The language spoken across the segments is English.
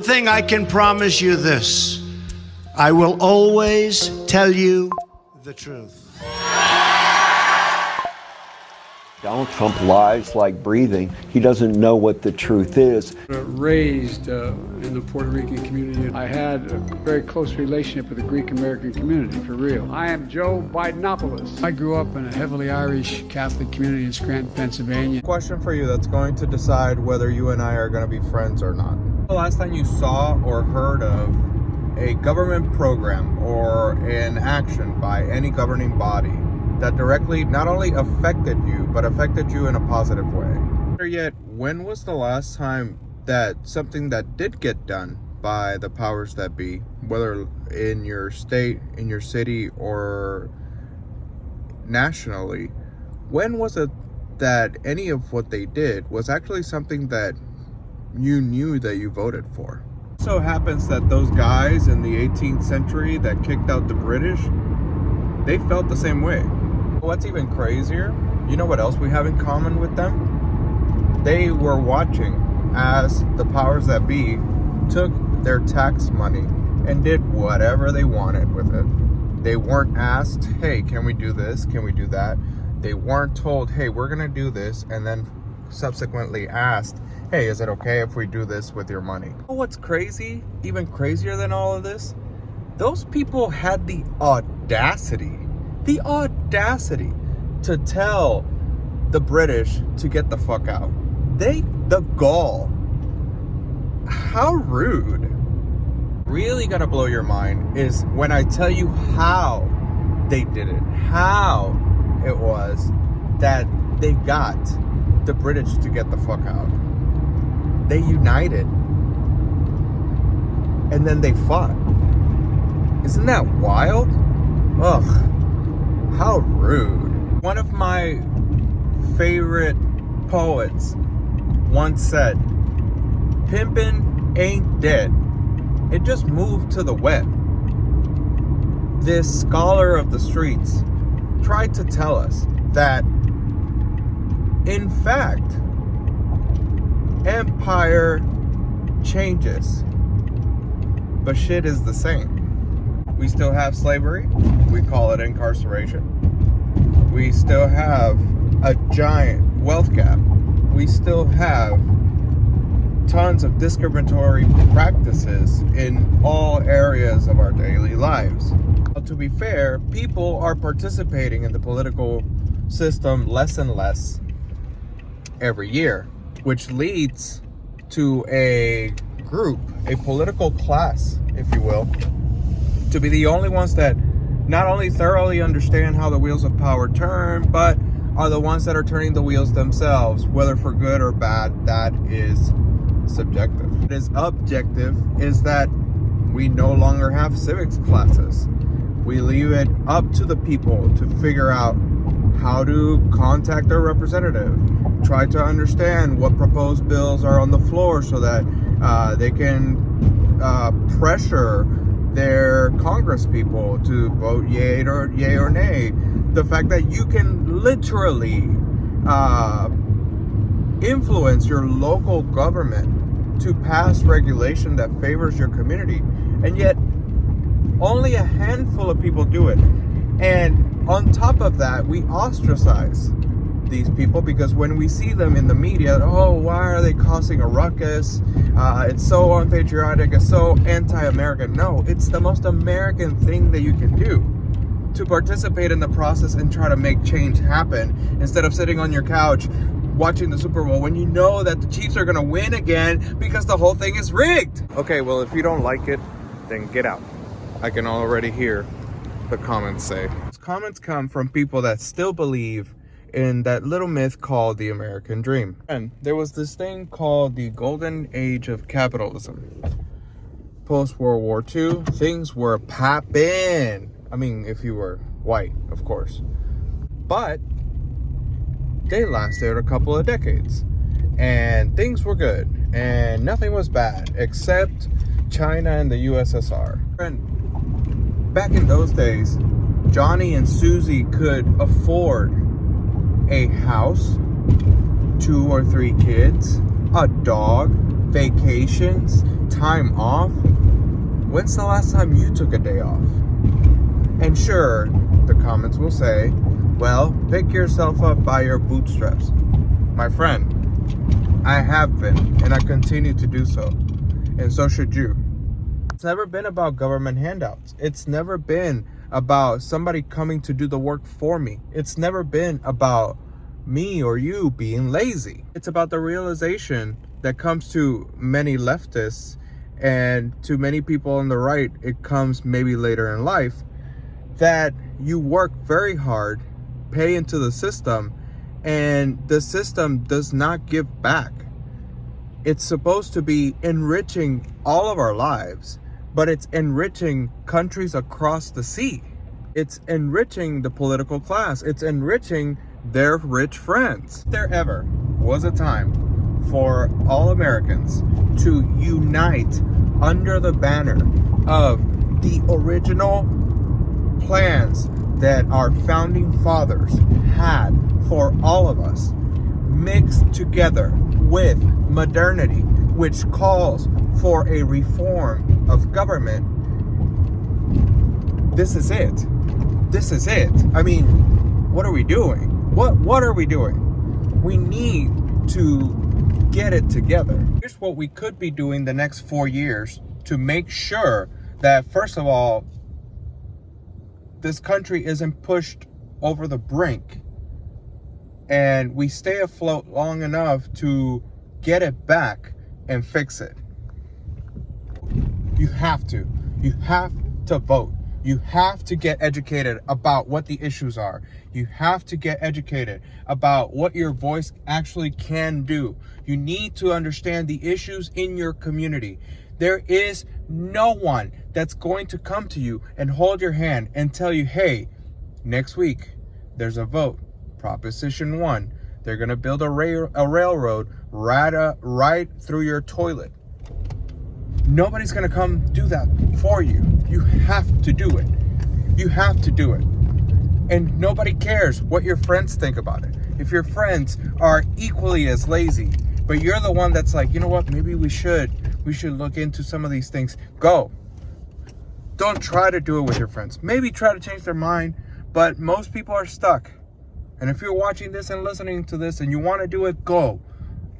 thing I can promise you this: I will always tell you the truth. Donald Trump lies like breathing. He doesn't know what the truth is. Raised in the Puerto Rican community. I had a very close relationship with the Greek American community, for real. I am Joe Bidenopoulos. I grew up in a heavily Irish Catholic community in Scranton, Pennsylvania. Question for you that's going to decide whether you and I are going to be friends or not. The last time you saw or heard of a government program or an action by any governing body that directly not only affected you, but affected you in a positive way? Or yet, when was the last time that something that did get done by the powers that be, whether in your state, in your city, or nationally, when was it that any of what they did was actually something that you knew that you voted for? So happens that those guys in the 18th century that kicked out the British, they felt the same way. What's even crazier, you know what else we have in common with them? They were watching as the powers that be took their tax money and did whatever they wanted with it. They weren't asked, hey, can we do this? Can we do that? They weren't told, hey, we're gonna do this, and then subsequently asked, hey, is it okay if we do this with your money? What's crazy, even crazier than all of this? Those people had the audacity to tell the British to get the fuck out. The gall. How rude. Really gonna blow your mind is when I tell you how they did it, how it was that they got the British to get the fuck out. They united and then they fought. Isn't that wild? Ugh. How rude. One of my favorite poets once said, "Pimpin' ain't dead. It just moved to the web." This scholar of the streets tried to tell us that, in fact, empire changes, but shit is the same. We still have slavery. We call it incarceration. We still have a giant wealth gap. We still have tons of discriminatory practices in all areas of our daily lives. But to be fair, people are participating in the political system less and less every year, which leads to a group, a political class, if you will, to be the only ones that not only thoroughly understand how the wheels of power turn, but are the ones that are turning the wheels themselves, whether for good or bad. That is subjective. What is objective is that we no longer have civics classes. We leave it up to the people to figure out how to contact their representative, try to understand what proposed bills are on the floor so that they can pressure their Congress people to vote yay or nay. The fact that you can literally influence your local government to pass regulation that favors your community, and yet only a handful of people do it. And on top of that, we ostracize these people because when we see them in the media, oh, why are they causing a ruckus? It's so unpatriotic, it's so anti-American. No, it's the most American thing that you can do, to participate in the process and try to make change happen instead of sitting on your couch watching the Super Bowl when you know that the Chiefs are going to win again because the whole thing is rigged. Okay, well, if you don't like it, then get out. I can already hear the comments say. Those comments come from people that still believe in that little myth called the American dream. And there was this thing called the golden age of capitalism. Post-World War II, things were poppin'. I mean, if you were white, of course. But they lasted a couple of decades. And things were good. And nothing was bad, except China and the USSR. And back in those days, Johnny and Susie could afford a house, 2 or 3 kids, a dog, vacations, time off, when's the last time you took a day off? And sure, the comments will say, well, pick yourself up by your bootstraps. My friend, I have been, and I continue to do so. And so should you. It's never been about government handouts. It's never been about somebody coming to do the work for me. It's never been about me or you being lazy. It's about the realization that comes to many leftists and to many people on the right, it comes maybe later in life, that you work very hard, pay into the system, and the system does not give back. It's supposed to be enriching all of our lives, but it's enriching countries across the sea. It's enriching the political class. It's enriching their rich friends. If there ever was a time for all Americans to unite under the banner of the original plans that our founding fathers had for all of us, mixed together with modernity, which calls for a reform of government, this is it. This is it. I mean, what are we doing? What are we doing? We need to get it together. Here's what we could be doing the next 4 years to make sure that, first of all, this country isn't pushed over the brink and we stay afloat long enough to get it back and fix it. You have to vote. You have to get educated about what the issues are. You have to get educated about what your voice actually can do. You need to understand the issues in your community. There is no one that's going to come to you and hold your hand and tell you, hey, next week there's a vote. Proposition 1. They're going to build a railroad right through your toilet. Nobody's going to come do that for you. You have to do it. You have to do it. And nobody cares what your friends think about it. If your friends are equally as lazy, but you're the one that's like, you know what, maybe we should look into some of these things. Go. Don't try to do it with your friends. Maybe try to change their mind, but most people are stuck. And if you're watching this and listening to this and you want to do it, go.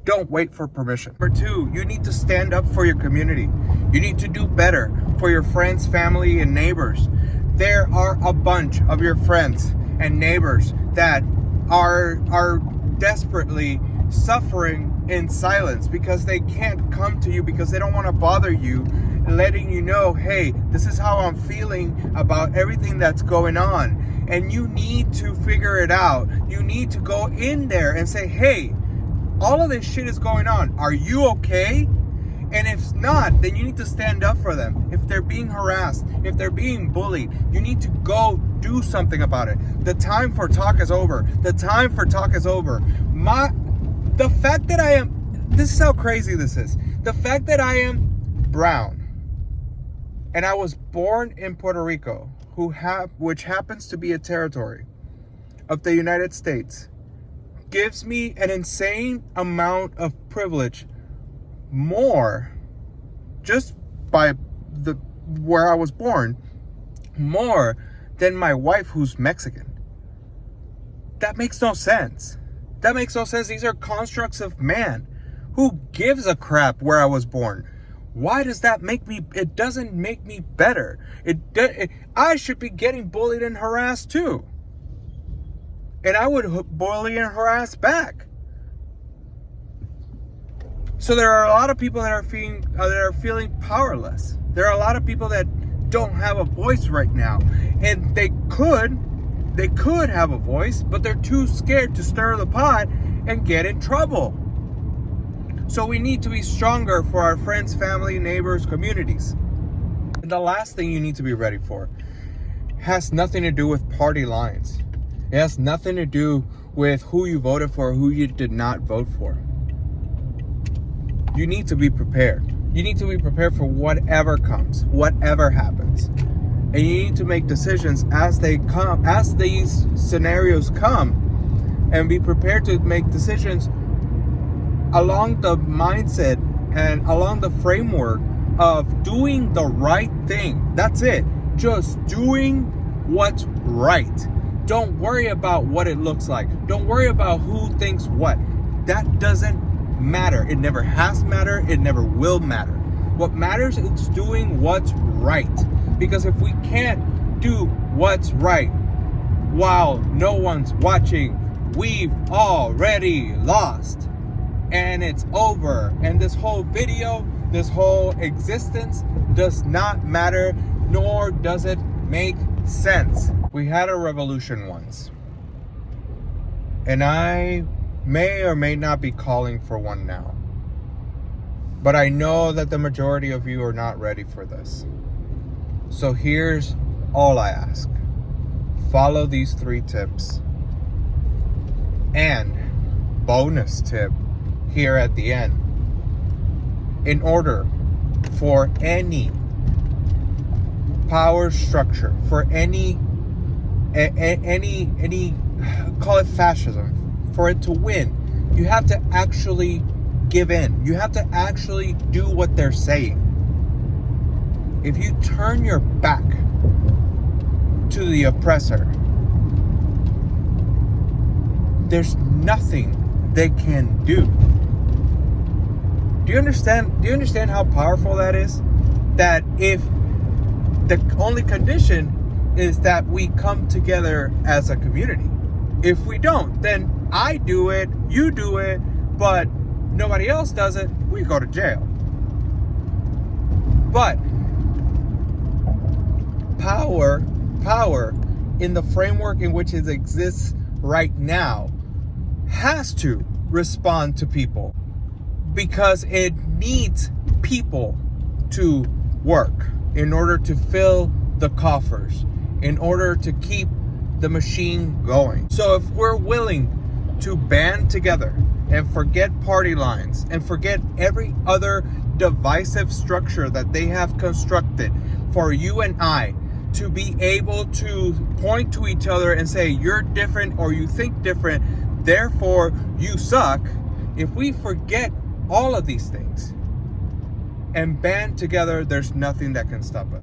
Don't wait for permission. Number 2, you need to stand up for your community. You need to do better for your friends, family, and neighbors. There are a bunch of your friends and neighbors that are desperately suffering in silence because they can't come to you because they don't want to bother you, letting you know, hey, this is how I'm feeling about everything that's going on. And you need to figure it out. You need to go in there and say, hey, all of this shit is going on. Are you okay? And if not, then you need to stand up for them. If they're being harassed, if they're being bullied, you need to go do something about it. The time for talk is over. The time for talk is over. The fact that I am, this is how crazy this is. The fact that I am brown and I was born in Puerto Rico, which happens to be a territory of the United States, gives me an insane amount of privilege, more just by where I was born, more than my wife who's Mexican. That makes no sense. That makes no sense. These are constructs of man. Who gives a crap where I was born? Why does that make me? It doesn't make me better. I should be getting bullied and harassed too. And I would bully and harass back. So there are a lot of people that are feeling powerless. There are a lot of people that don't have a voice right now, and they could have a voice, but they're too scared to stir the pot and get in trouble. So we need to be stronger for our friends, family, neighbors, communities. And the last thing you need to be ready for has nothing to do with party lines. It has nothing to do with who you voted for or who you did not vote for. You need to be prepared. You need to be prepared for whatever comes, whatever happens. And you need to make decisions as they come, as these scenarios come, and be prepared to make decisions along the mindset and along the framework of doing the right thing. That's it. Just doing what's right. Don't worry about what it looks like. Don't worry about who thinks what. That doesn't matter. It never has mattered. It never will matter. What matters is doing what's right. Because if we can't do what's right while no one's watching, we've already lost. And it's over. And this whole video, this whole existence does not matter, nor does it make sense. We had a revolution once, and I may or may not be calling for one now. But I know that the majority of you are not ready for this. So here's all I ask. Follow these 3 tips. And bonus tip here at the end. In order for any power structure, for any call it fascism, for it to win, you have to actually give in. You have to actually do what they're saying. If you turn your back to the oppressor, there's nothing they can do. Do you understand how powerful that is? That if the only condition is that we come together as a community. If we don't, then I do it, you do it, but nobody else does it, we go to jail. But power in the framework in which it exists right now has to respond to people, because it needs people to work in order to fill the coffers, in order to keep the machine going. So if we're willing to band together and forget party lines and forget every other divisive structure that they have constructed for you and I to be able to point to each other and say, you're different or you think different, therefore you suck. If we forget all of these things and band together, there's nothing that can stop us.